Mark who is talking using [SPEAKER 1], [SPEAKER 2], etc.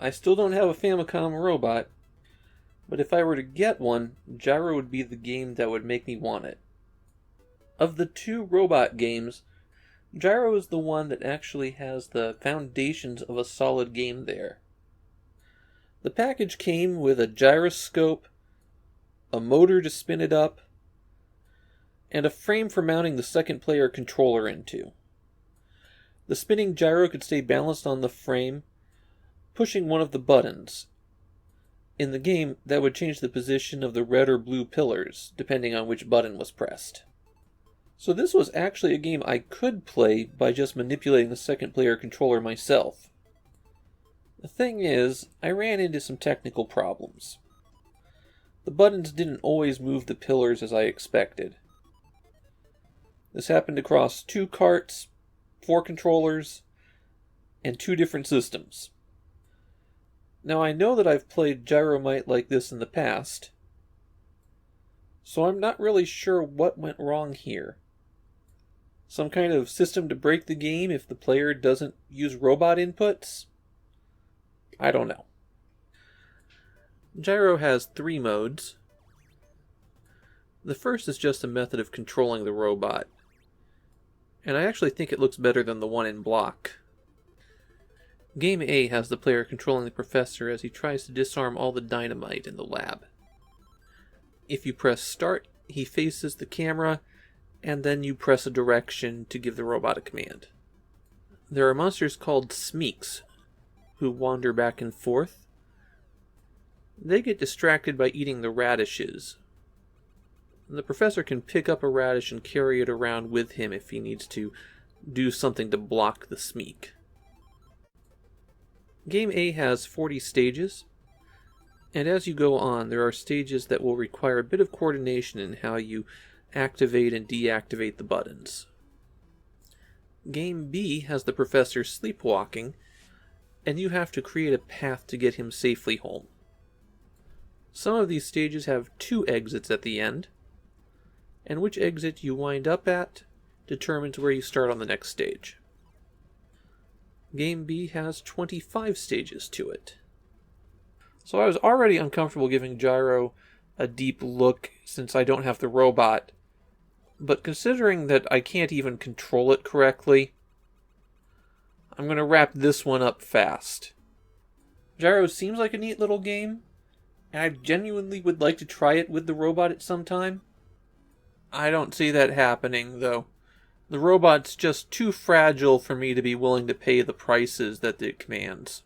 [SPEAKER 1] I still don't have a Famicom Robot, but if I were to get one, Gyro would be the game that would make me want it. Of the two robot games, Gyro is the one that actually has the foundations of a solid game there. The package came with a gyroscope, a motor to spin it up, and a frame for mounting the second player controller into. The spinning gyro could stay balanced on the frame, pushing one of the buttons. In the game, that would change the position of the red or blue pillars, depending on which button was pressed. So this was actually a game I could play by just manipulating the second player controller myself. The thing is, I ran into some technical problems. The buttons didn't always move the pillars as I expected. This happened across 2 carts, 4 controllers, and 2 different systems. Now I know that I've played Gyromite like this in the past, so I'm not really sure what went wrong here. Some kind of system to break the game if the player doesn't use robot inputs? I don't know. Gyro has 3 modes. The first is just a method of controlling the robot, and I actually think it looks better than the one in block. Game A has the player controlling the professor as he tries to disarm all the dynamite in the lab. If you press start, he faces the camera, and then you press a direction to give the robot a command. There are monsters called Smeeks, who wander back and forth. They get distracted by eating the radishes. The professor can pick up a radish and carry it around with him if he needs to do something to block the Smeek. Game A has 40 stages, and as you go on, there are stages that will require a bit of coordination in how you activate and deactivate the buttons. Game B has the professor sleepwalking, and you have to create a path to get him safely home. Some of these stages have 2 exits at the end, and which exit you wind up at determines where you start on the next stage. Game B has 25 stages to it. So I was already uncomfortable giving Gyro a deep look since I don't have the robot, but considering that I can't even control it correctly, I'm going to wrap this one up fast. Gyro seems like a neat little game, and I genuinely would like to try it with the robot at some time. I don't see that happening, though. The robot's just too fragile for me to be willing to pay the prices that it commands.